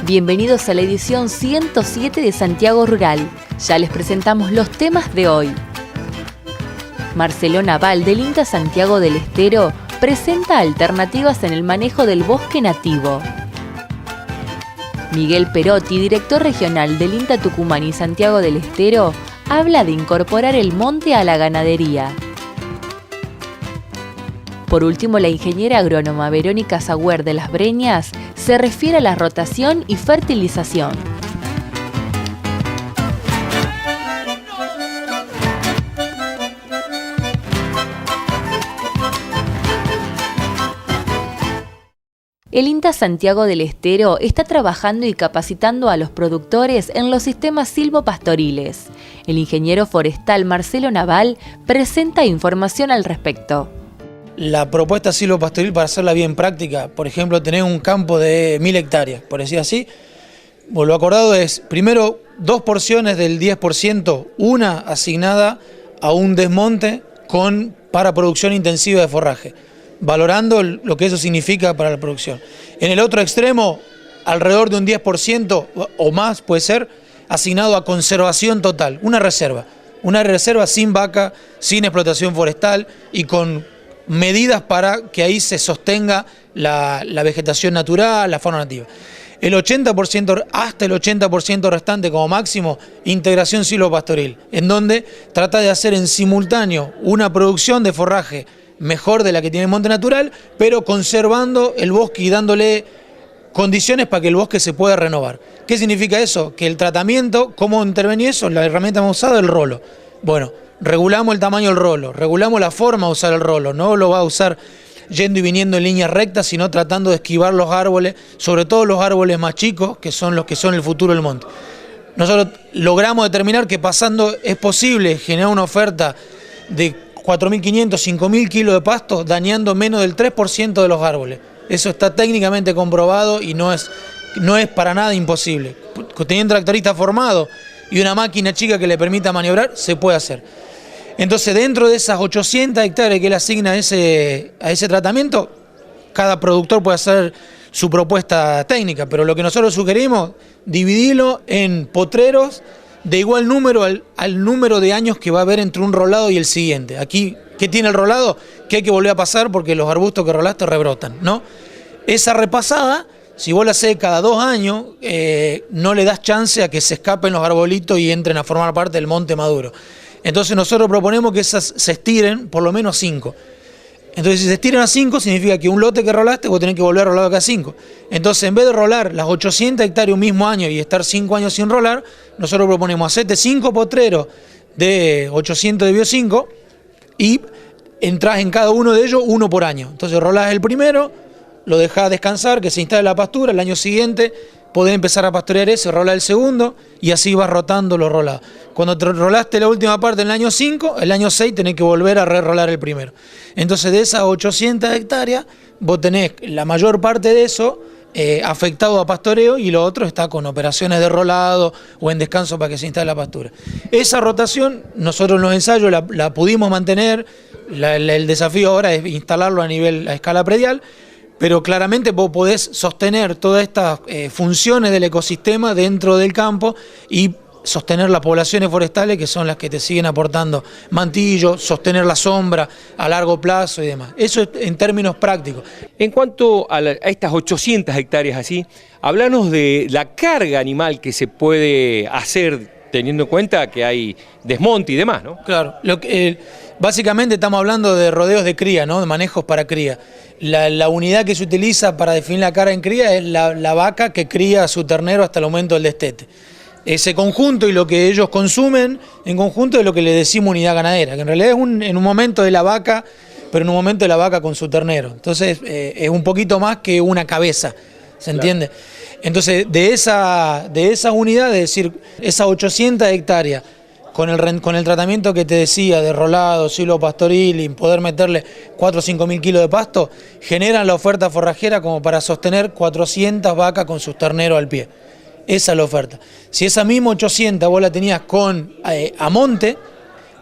Bienvenidos a la edición 107 de Santiago Rural. Ya les presentamos los temas de hoy. Marcelo Naval del INTA Santiago del Estero presenta alternativas en el manejo del bosque nativo. Miguel Perotti, director regional del INTA Tucumán y Santiago del Estero, habla de incorporar el monte a la ganadería. Por último, la ingeniera agrónoma Verónica Sagüer de Las Breñas se refiere a la rotación y fertilización. El INTA Santiago del Estero está trabajando y capacitando a los productores en los sistemas silvopastoriles. El ingeniero forestal Marcelo Naval presenta información al respecto. La propuesta silvopastoril, para hacerla bien práctica, por ejemplo, tener un campo de 1000 hectáreas, por decir así, lo acordado es, primero, 2 porciones del 10%, una asignada a un desmonte para producción intensiva de forraje, valorando lo que eso significa para la producción. En el otro extremo, alrededor de un 10% o más, puede ser, asignado a conservación total, una reserva sin vaca, sin explotación forestal y con medidas para que ahí se sostenga la vegetación natural, la fauna nativa. El 80%, hasta el 80% restante como máximo, integración silvopastoril, en donde trata de hacer en simultáneo una producción de forraje mejor de la que tiene el monte natural, pero conservando el bosque y dándole condiciones para que el bosque se pueda renovar. ¿Qué significa eso? Que el tratamiento, ¿cómo intervenir eso? La herramienta hemos usado, el rolo. Bueno, regulamos el tamaño del rolo, regulamos la forma de usar el rolo, no lo va a usar yendo y viniendo en línea recta, sino tratando de esquivar los árboles, sobre todo los árboles más chicos, que son los que son el futuro del monte. Nosotros logramos determinar que pasando es posible generar una oferta de 4.500, 5.000 kilos de pasto, dañando menos del 3% de los árboles. Eso está técnicamente comprobado y no es para nada imposible. Teniendo un tractorista formado y una máquina chica que le permita maniobrar, se puede hacer. Entonces, dentro de esas 800 hectáreas que él asigna a ese tratamiento, cada productor puede hacer su propuesta técnica, pero lo que nosotros sugerimos, dividirlo en potreros de igual número al número de años que va a haber entre un rolado y el siguiente. Aquí, ¿qué tiene el rolado? Que hay que volver a pasar porque los arbustos que rolaste rebrotan, ¿no? Esa repasada, si vos la hacés cada 2 años, no le das chance a que se escapen los arbolitos y entren a formar parte del monte maduro. Entonces nosotros proponemos que esas se estiren por lo menos 5. Entonces si se estiran a 5 significa que un lote que rolaste vos tenés que volver a rolar acá 5. Entonces en vez de rolar las 800 hectáreas un mismo año y estar 5 años sin rolar, nosotros proponemos hacerte 5 potreros de 800 de bio 5 y entrás en cada uno de ellos 1 por año. Entonces rolás el primero, lo dejás descansar, que se instale la pastura, el año siguiente podés empezar a pastorear ese, rolar el segundo y así vas rotando los rolados. Cuando te rolaste la última parte en el año 5, el año 6 tenés que volver a re-rolar el primero. Entonces de esas 800 hectáreas vos tenés la mayor parte de eso afectado a pastoreo y lo otro está con operaciones de rolado o en descanso para que se instale la pastura. Esa rotación nosotros en los ensayos la pudimos mantener, el desafío ahora es instalarlo a escala predial, pero claramente vos podés sostener todas estas funciones del ecosistema dentro del campo y sostener las poblaciones forestales que son las que te siguen aportando mantillo, sostener la sombra a largo plazo y demás. Eso es en términos prácticos. En cuanto a estas 800 hectáreas así, háblanos de la carga animal que se puede hacer teniendo en cuenta que hay desmonte y demás, ¿no? Claro, básicamente estamos hablando de rodeos de cría, ¿no? De manejos para cría. La unidad que se utiliza para definir la carga en cría es la vaca que cría a su ternero hasta el aumento del destete. Ese conjunto y lo que ellos consumen en conjunto es lo que le decimos unidad ganadera, que en realidad es en un momento de la vaca, pero en un momento de la vaca con su ternero. Entonces es un poquito más que una cabeza, ¿se entiende? Claro. Entonces de esa unidad, es decir, esas 800 hectáreas, con el tratamiento que te decía de rolado, silvopastoril y poder meterle 4 o 5 mil kilos de pasto, generan la oferta forrajera como para sostener 400 vacas con sus terneros al pie. Esa es la oferta. Si esa misma 800 vos la tenías a monte,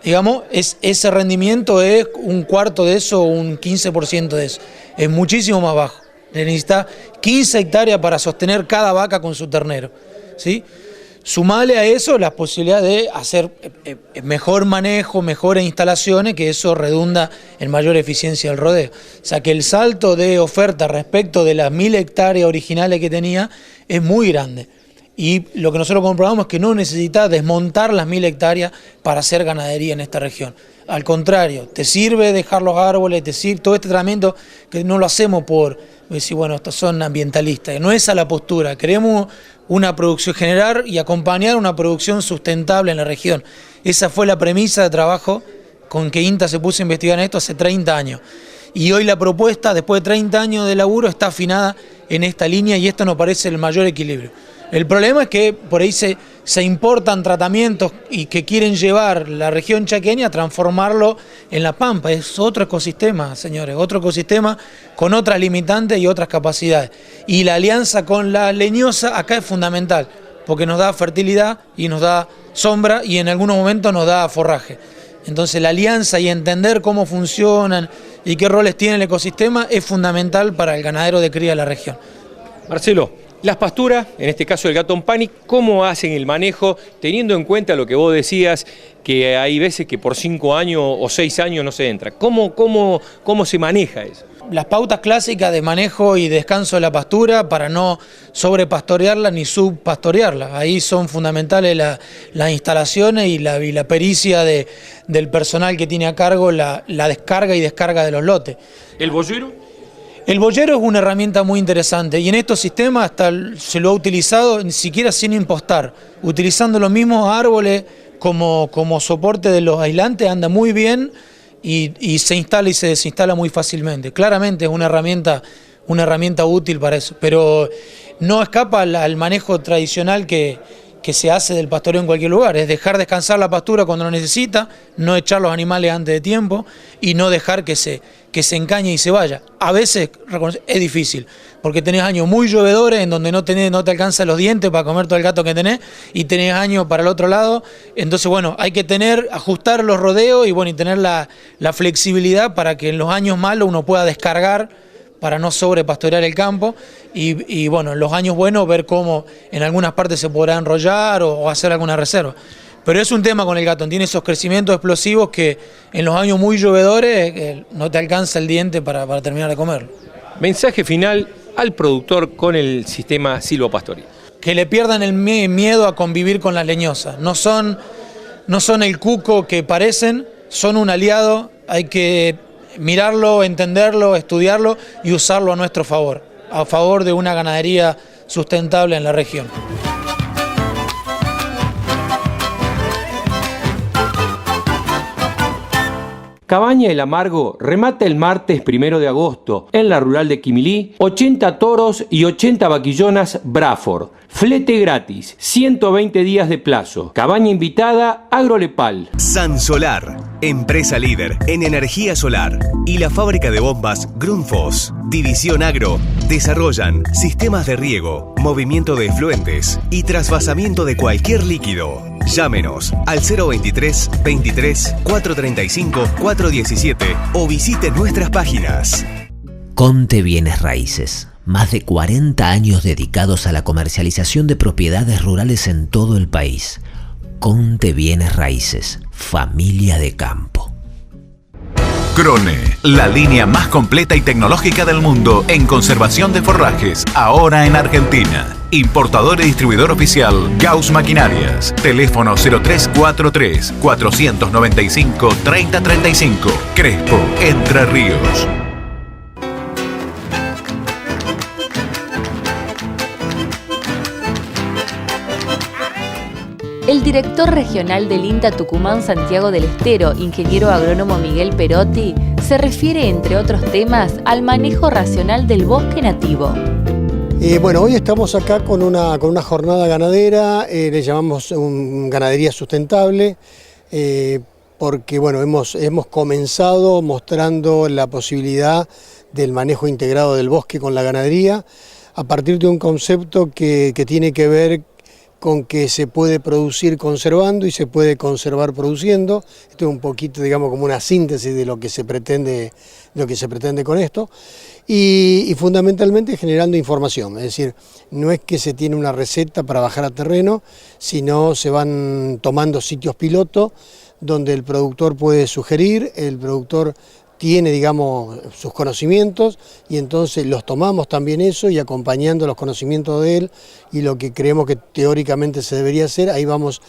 digamos, ese rendimiento es un cuarto de eso o un 15% de eso. Es muchísimo más bajo. necesita 15 hectáreas para sostener cada vaca con su ternero, ¿sí? Sumale a eso las posibilidades de hacer mejor manejo, mejores instalaciones, que eso redunda en mayor eficiencia del rodeo. O sea que el salto de oferta respecto de las 1000 hectáreas originales que tenía es muy grande. Y lo que nosotros comprobamos es que no necesita desmontar las 1000 hectáreas para hacer ganadería en esta región. Al contrario, te sirve dejar los árboles, te sirve todo este tratamiento que no lo hacemos por decir, bueno, estos son ambientalistas. No es esa la postura, queremos una producción, generar y acompañar una producción sustentable en la región. Esa fue la premisa de trabajo con que INTA se puso a investigar en esto hace 30 años. Y hoy la propuesta, después de 30 años de laburo, está afinada en esta línea y esto nos parece el mayor equilibrio. El problema es que por ahí se importan tratamientos y que quieren llevar la región chaqueña a transformarlo en La Pampa. Es otro ecosistema, señores, otro ecosistema con otras limitantes y otras capacidades. Y la alianza con la leñosa acá es fundamental, porque nos da fertilidad y nos da sombra y en algunos momentos nos da forraje. Entonces la alianza y entender cómo funcionan y qué roles tiene el ecosistema es fundamental para el ganadero de cría de la región. Marcelo, las pasturas, en este caso el Gatton Panic, ¿cómo hacen el manejo teniendo en cuenta lo que vos decías, que hay veces que por 5 años o 6 años no se entra? ¿Cómo se maneja eso? Las pautas clásicas de manejo y descanso de la pastura para no sobrepastorearla ni subpastorearla. Ahí son fundamentales las instalaciones y la pericia del personal que tiene a cargo la descarga y descarga de los lotes. ¿El boyero? El boyero es una herramienta muy interesante y en estos sistemas hasta se lo ha utilizado ni siquiera sin impostar, utilizando los mismos árboles como soporte de los aislantes, anda muy bien y se instala y se desinstala muy fácilmente. Claramente es una herramienta útil para eso, pero no escapa al manejo tradicional que se hace del pastoreo en cualquier lugar, es dejar descansar la pastura cuando lo necesita, no echar los animales antes de tiempo y no dejar que se encañe y se vaya. A veces es difícil, porque tenés años muy llovedores en donde no te alcanzan los dientes para comer todo el gato que tenés y tenés años para el otro lado, entonces bueno, hay que ajustar los rodeos y tener la flexibilidad para que en los años malos uno pueda descargar para no sobrepastorear el campo y bueno, en los años buenos ver cómo en algunas partes se podrá enrollar o hacer alguna reserva. Pero es un tema con el Gatton, tiene esos crecimientos explosivos que en los años muy llovedores no te alcanza el diente para terminar de comerlo. Mensaje final al productor con el sistema silvopastoril. Que le pierdan el miedo a convivir con las leñosas, no son el cuco que parecen, son un aliado, hay que mirarlo, entenderlo, estudiarlo y usarlo a nuestro favor, a favor de una ganadería sustentable en la región. Cabaña El Amargo remata el martes 1 de agosto en la rural de Quimilí, 80 toros y 80 vaquillonas Braford. Flete gratis, 120 días de plazo. Cabaña invitada Agrolepal. San Solar, empresa líder en energía solar. Y la fábrica de bombas Grundfos. División Agro. Desarrollan sistemas de riego, movimiento de efluentes y trasvasamiento de cualquier líquido. Llámenos al 023 23 435 417 o visite nuestras páginas. Conte Bienes Raíces. Más de 40 años dedicados a la comercialización de propiedades rurales en todo el país. Conte Bienes Raíces. Familia de campo. Krone, la línea más completa y tecnológica del mundo en conservación de forrajes, ahora en Argentina. Importador y distribuidor oficial Gauss Maquinarias. Teléfono 0343 495 3035. Crespo, Entre Ríos. El director regional del INTA Tucumán Santiago del Estero, ingeniero agrónomo Miguel Perotti, se refiere, entre otros temas, al manejo racional del bosque nativo. Bueno, hoy estamos acá con una jornada ganadera, le llamamos ganadería sustentable, porque bueno, hemos comenzado mostrando la posibilidad del manejo integrado del bosque con la ganadería, a partir de un concepto que tiene que ver con que se puede producir conservando y se puede conservar produciendo. Esto es un poquito, digamos, como una síntesis de lo que se pretende con esto. Y fundamentalmente generando información, es decir, no es que se tiene una receta para bajar a terreno, sino se van tomando sitios piloto donde el productor puede sugerir, el productor tiene, digamos, sus conocimientos y entonces los tomamos también eso y acompañando los conocimientos de él y lo que creemos que teóricamente se debería hacer, ahí vamos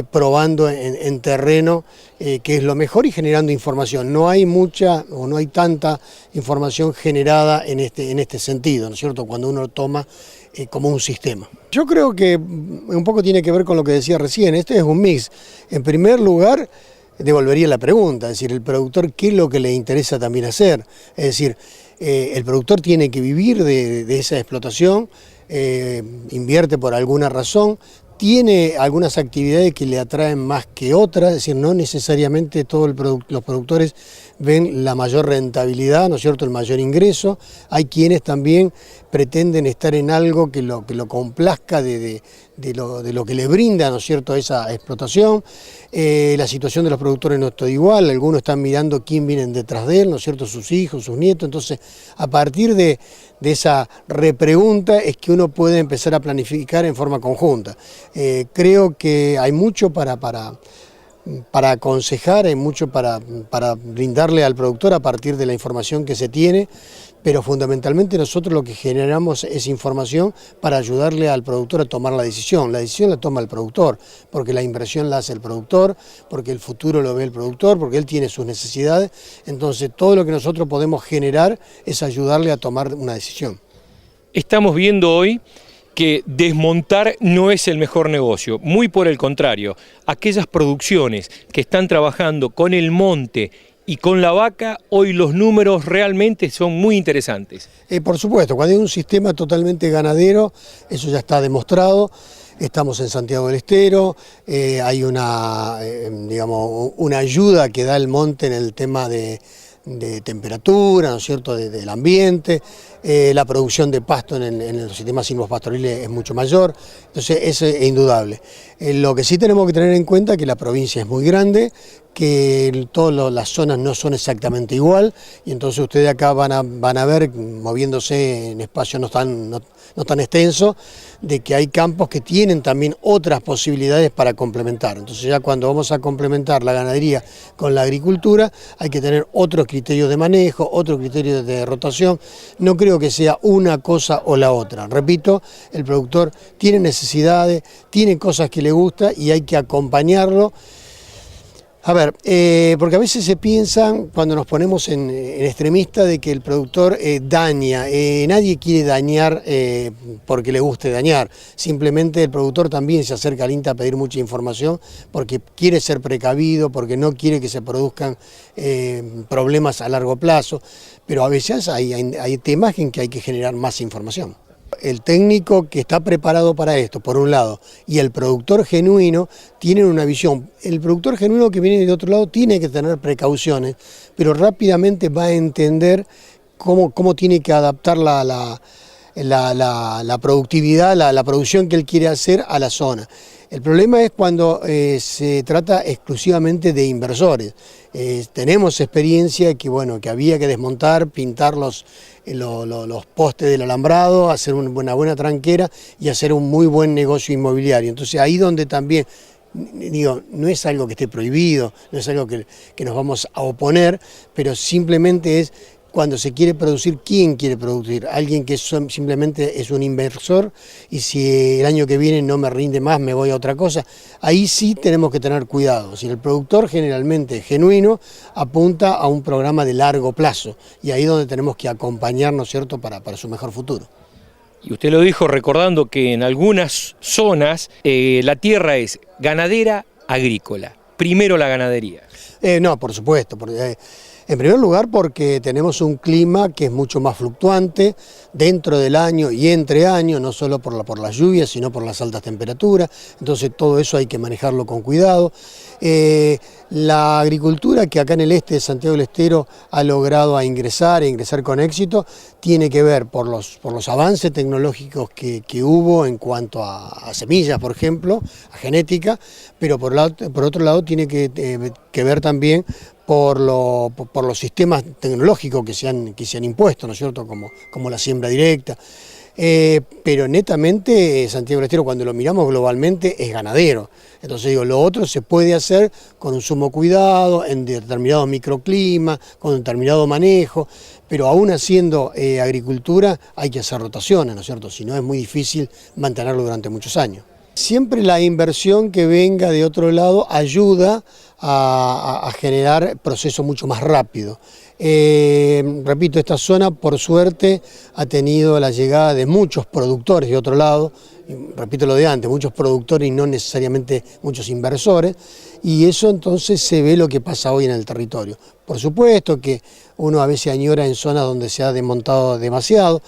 probando en terreno qué es lo mejor y generando información. No hay mucha o no hay tanta información generada en este sentido, ¿no es cierto?, cuando uno lo toma como un sistema. Yo creo que un poco tiene que ver con lo que decía recién, este es un mix. En primer lugar, devolvería la pregunta, es decir, el productor, ¿qué es lo que le interesa también hacer? Es decir, el productor tiene que vivir de esa explotación, invierte por alguna razón, tiene algunas actividades que le atraen más que otras, es decir, no necesariamente todos los productores ven la mayor rentabilidad, ¿no es cierto?, el mayor ingreso. Hay quienes también pretenden estar en algo que lo complazca de lo que les brinda, ¿no es cierto?, esa explotación. La situación de los productores no es todo igual, algunos están mirando quién vienen detrás de él, ¿no es cierto?, sus hijos, sus nietos. Entonces, a partir de esa repregunta es que uno puede empezar a planificar en forma conjunta. Creo que hay mucho para aconsejar, hay mucho para brindarle al productor a partir de la información que se tiene, pero fundamentalmente nosotros lo que generamos es información para ayudarle al productor a tomar la decisión. La decisión la toma el productor, porque la inversión la hace el productor, porque el futuro lo ve el productor, porque él tiene sus necesidades. Entonces todo lo que nosotros podemos generar es ayudarle a tomar una decisión. Estamos viendo hoy que desmontar no es el mejor negocio, muy por el contrario. Aquellas producciones que están trabajando con el monte y con la vaca, hoy los números realmente son muy interesantes. Por supuesto, cuando hay un sistema totalmente ganadero, eso ya está demostrado. Estamos en Santiago del Estero, hay una ayuda que da el monte en el tema de temperatura, ¿no es cierto?, del ambiente, la producción de pasto en los sistemas silvopastoriles es mucho mayor, entonces eso es indudable. Lo que sí tenemos que tener en cuenta es que la provincia es muy grande, que todas las zonas no son exactamente igual, y entonces ustedes acá van a ver, moviéndose en espacios no tan extensos, de que hay campos que tienen también otras posibilidades para complementar. Entonces ya cuando vamos a complementar la ganadería con la agricultura, hay que tener otros criterios de manejo, otros criterios de rotación. No creo que sea una cosa o la otra. Repito, el productor tiene necesidades, tiene cosas que le gusta y hay que acompañarlo. A ver, porque a veces se piensan, cuando nos ponemos en extremista, de que el productor daña. Nadie quiere dañar porque le guste dañar. Simplemente el productor también se acerca al INTA a pedir mucha información porque quiere ser precavido, porque no quiere que se produzcan problemas a largo plazo. Pero a veces hay temas en que hay que generar más información. El técnico que está preparado para esto, por un lado, y el productor genuino tienen una visión. El productor genuino que viene de otro lado tiene que tener precauciones, pero rápidamente va a entender cómo tiene que adaptar la productividad, la producción que él quiere hacer a la zona. El problema es cuando se trata exclusivamente de inversores. Tenemos experiencia que había que desmontar, pintar los postes del alambrado, hacer una buena tranquera y hacer un muy buen negocio inmobiliario. Entonces ahí donde también, digo, no es algo que esté prohibido, no es algo que nos vamos a oponer, pero simplemente es cuando se quiere producir, ¿quién quiere producir? Alguien que simplemente es un inversor y si el año que viene no me rinde más, me voy a otra cosa. Ahí sí tenemos que tener cuidado. Si el productor generalmente genuino apunta a un programa de largo plazo y ahí es donde tenemos que acompañarnos, ¿cierto?, para su mejor futuro. Y usted lo dijo recordando que en algunas zonas la tierra es ganadera, agrícola. Primero la ganadería. No, por supuesto. Porque, En primer lugar porque tenemos un clima que es mucho más fluctuante dentro del año y entre años, no solo por las lluvias, sino por las altas temperaturas, entonces todo eso hay que manejarlo con cuidado. La agricultura que acá en el este de Santiago del Estero ha logrado ingresar con éxito, tiene que ver por los avances tecnológicos que hubo en cuanto a semillas, por ejemplo, a genética, pero por otro lado tiene que ver también por los sistemas tecnológicos que se han impuesto, ¿no es cierto?, como la siembra directa. Pero netamente Santiago del Estero, cuando lo miramos globalmente, es ganadero. Entonces digo, lo otro se puede hacer con un sumo cuidado, en determinados microclimas, con determinado manejo, pero aún haciendo agricultura hay que hacer rotaciones, ¿no es cierto?, si no es muy difícil mantenerlo durante muchos años. Siempre la inversión que venga de otro lado ayuda a generar procesos mucho más rápidos. Repito, esta zona por suerte ha tenido la llegada de muchos productores de otro lado, repito lo de antes, muchos productores y no necesariamente muchos inversores, y eso entonces se ve lo que pasa hoy en el territorio. Por supuesto que uno a veces añora en zonas donde se ha desmontado demasiado,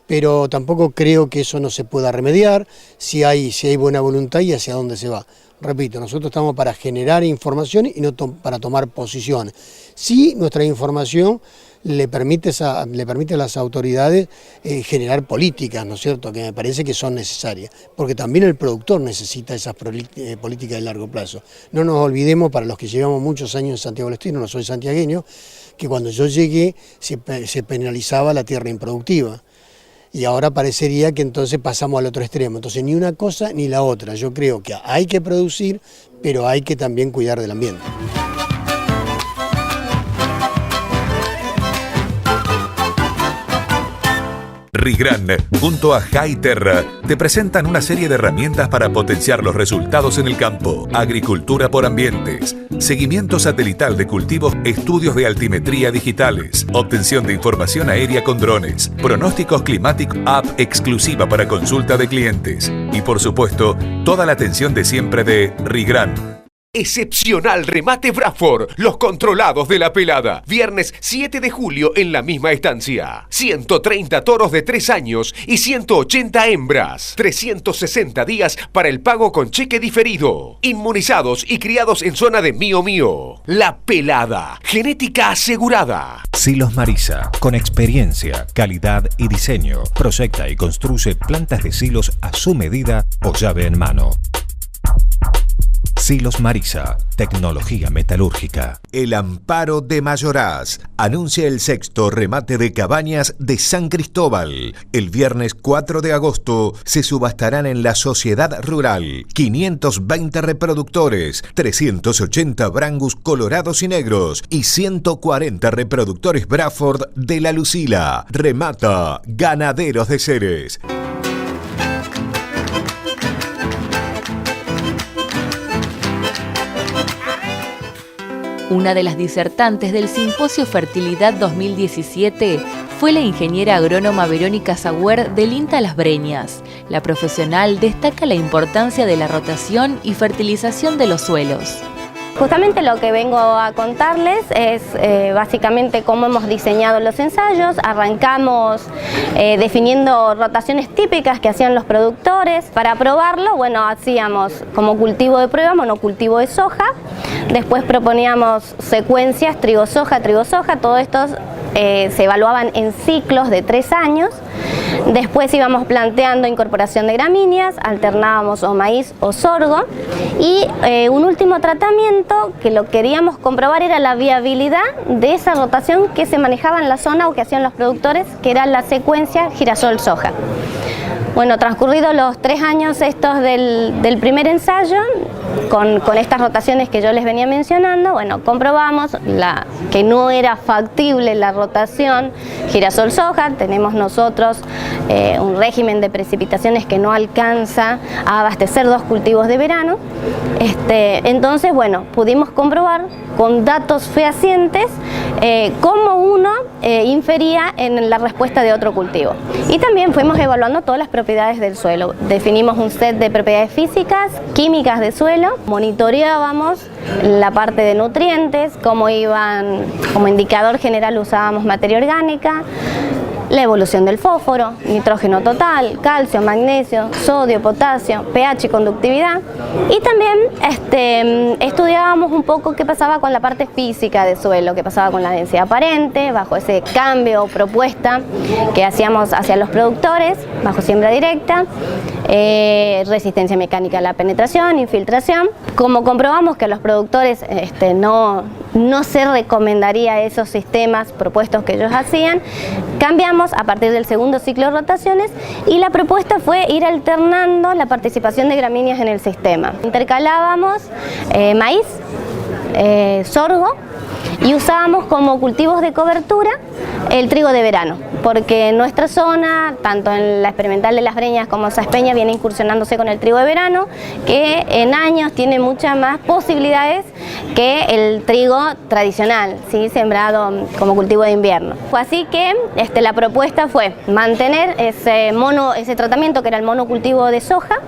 pero tampoco creo que eso no se pueda remediar si hay buena voluntad y hacia dónde se va. Repito, nosotros estamos para generar información y no para tomar posiciones. Sí, nuestra información le permite a las autoridades generar políticas, ¿no es cierto?, que me parece que son necesarias, porque también el productor necesita esas políticas de largo plazo. No nos olvidemos, para los que llevamos muchos años en Santiago del Estero, no soy santiagueño, que cuando yo llegué se penalizaba la tierra improductiva. Y ahora parecería que entonces pasamos al otro extremo. Entonces ni una cosa ni la otra. Yo creo que hay que producir, pero hay que también cuidar del ambiente. Rigran, junto a High Terra, te presentan una serie de herramientas para potenciar los resultados en el campo. Agricultura por ambientes, seguimiento satelital de cultivos, estudios de altimetría digitales, obtención de información aérea con drones, pronósticos climáticos, app exclusiva para consulta de clientes y, por supuesto, toda la atención de siempre de Rigran. Excepcional remate Bradford, los controlados de la pelada. Viernes 7 de julio en la misma estancia. 130 toros de 3 años y 180 hembras. 360 días para el pago con cheque diferido. Inmunizados y criados en zona de Mío Mío. La pelada, genética asegurada. Silos Marisa, con experiencia, calidad y diseño. Proyecta y construye plantas de silos a su medida o llave en mano. Silos Marisa, tecnología metalúrgica. El Amparo de Mayoraz anuncia el 6º remate de cabañas de San Cristóbal. El viernes 4 de agosto se subastarán en la Sociedad Rural 520 reproductores, 380 Brangus colorados y negros y 140 reproductores Bradford de la Lucila. Remata Ganaderos de Ceres. Una de las disertantes del Simposio Fertilidad 2017 fue la ingeniera agrónoma Verónica Sagüer del INTA Las Breñas. La profesional destaca la importancia de la rotación y fertilización de los suelos. Justamente lo que vengo a contarles es básicamente cómo hemos diseñado los ensayos. Arrancamos definiendo rotaciones típicas que hacían los productores. Para probarlo, bueno, hacíamos como cultivo de prueba monocultivo de soja. Después proponíamos secuencias trigo-soja, trigo-soja. Todo esto se evaluaban en ciclos de 3 años. Después íbamos planteando incorporación de gramíneas, alternábamos o maíz o sorgo. Y un último tratamiento que lo queríamos comprobar era la viabilidad de esa rotación que se manejaba en la zona o que hacían los productores, que era la secuencia girasol-soja. Bueno, transcurridos los 3 años estos del primer ensayo, con estas rotaciones que yo les venía mencionando, bueno, comprobamos que no era factible la rotación girasol-soja. Tenemos nosotros un régimen de precipitaciones que no alcanza a abastecer 2 cultivos de verano. Entonces, bueno, pudimos comprobar con datos fehacientes cómo uno infería en la respuesta de otro cultivo. Y también fuimos evaluando todas las propiedades del suelo. Definimos un set de propiedades físicas, químicas de suelo, suelo, monitoreábamos la parte de nutrientes, cómo iban, como indicador general usábamos materia orgánica, la evolución del fósforo, nitrógeno total, calcio, magnesio, sodio, potasio, pH y conductividad. Y también estudiábamos un poco qué pasaba con la parte física del suelo, qué pasaba con la densidad aparente, bajo ese cambio o propuesta que hacíamos hacia los productores, bajo siembra directa, resistencia mecánica a la penetración, infiltración. Como comprobamos que a los productores no se recomendaría esos sistemas propuestos que ellos hacían, cambiamos a partir del segundo ciclo de rotaciones y la propuesta fue ir alternando la participación de gramíneas en el sistema. Intercalábamos maíz, sorgo y usábamos como cultivos de cobertura el trigo de verano, porque en nuestra zona, tanto en la experimental de Las Breñas como Saspeña, viene incursionándose con el trigo de verano, que en años tiene muchas más posibilidades que el trigo tradicional, ¿sí? Sembrado como cultivo de invierno. Así que la propuesta fue mantener ese tratamiento que era el monocultivo de soja,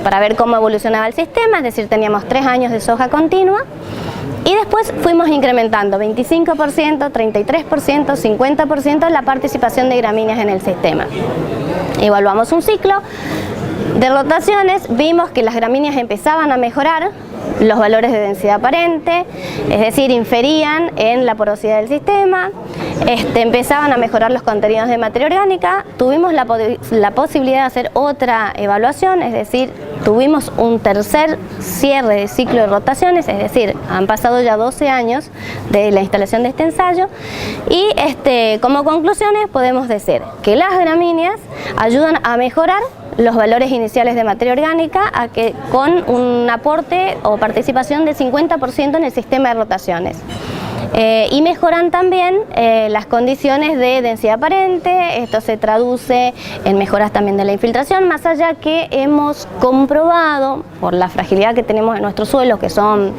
para ver cómo evolucionaba el sistema, es decir, teníamos 3 años de soja continua. Y después fuimos incrementando 25%, 33%, 50% la participación de gramíneas en el sistema. Evaluamos un ciclo de rotaciones, vimos que las gramíneas empezaban a mejorar los valores de densidad aparente, es decir, inferían en la porosidad del sistema, empezaban a mejorar los contenidos de materia orgánica, tuvimos la posibilidad de hacer otra evaluación, es decir, tuvimos un tercer cierre de ciclo de rotaciones, es decir, han pasado ya 12 años de la instalación de este ensayo y como conclusiones podemos decir que las gramíneas ayudan a mejorar los valores iniciales de materia orgánica con un aporte o participación de 50% en el sistema de rotaciones. Y mejoran también las condiciones de densidad aparente. Esto se traduce en mejoras también de la infiltración, más allá que hemos comprobado por la fragilidad que tenemos en nuestros suelos, que son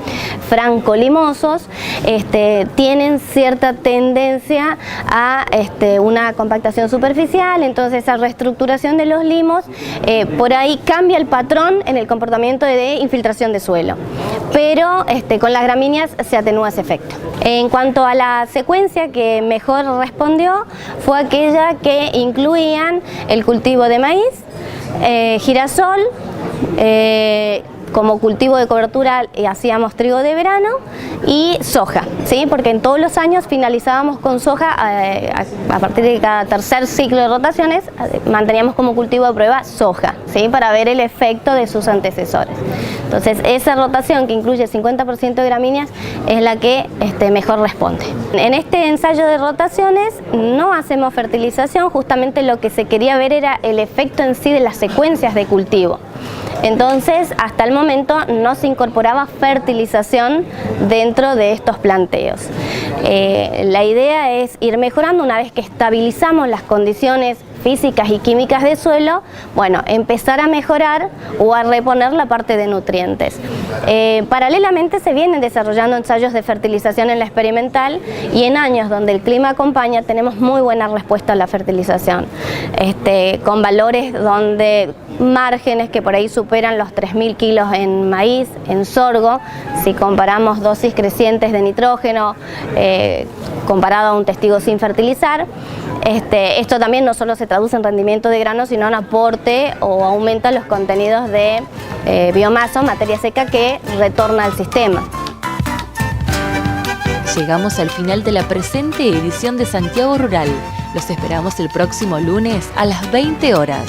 franco-limosos, tienen cierta tendencia a una compactación superficial, entonces esa reestructuración de los limos por ahí cambia el patrón en el comportamiento de infiltración de suelo, pero con las gramíneas se atenúa ese efecto. En cuanto a la secuencia que mejor respondió fue aquella que incluían el cultivo de maíz, girasol, como cultivo de cobertura hacíamos trigo de verano y soja, ¿sí? Porque en todos los años finalizábamos con soja, a partir de cada tercer ciclo de rotaciones manteníamos como cultivo de prueba soja, ¿sí? Para ver el efecto de sus antecesores. Entonces esa rotación que incluye 50% de gramíneas es la que mejor responde. En este ensayo de rotaciones no hacemos fertilización, justamente lo que se quería ver era el efecto en sí de las secuencias de cultivo. Entonces, hasta el momento no se incorporaba fertilización dentro de estos planteos. La idea es ir mejorando una vez que estabilizamos las condiciones físicas y químicas del suelo, bueno, empezar a mejorar o a reponer la parte de nutrientes. Paralelamente se vienen desarrollando ensayos de fertilización en la experimental y en años donde el clima acompaña tenemos muy buena respuesta a la fertilización, con valores donde márgenes que por ahí superan los 3.000 kilos en maíz, en sorgo, si comparamos dosis crecientes de nitrógeno comparado a un testigo sin fertilizar. Esto también no solo se traduce en rendimiento de grano, sino en aporte o aumenta los contenidos de biomasa o materia seca que retorna al sistema. Llegamos al final de la presente edición de Santiago Rural. Los esperamos el próximo lunes a las 20 horas.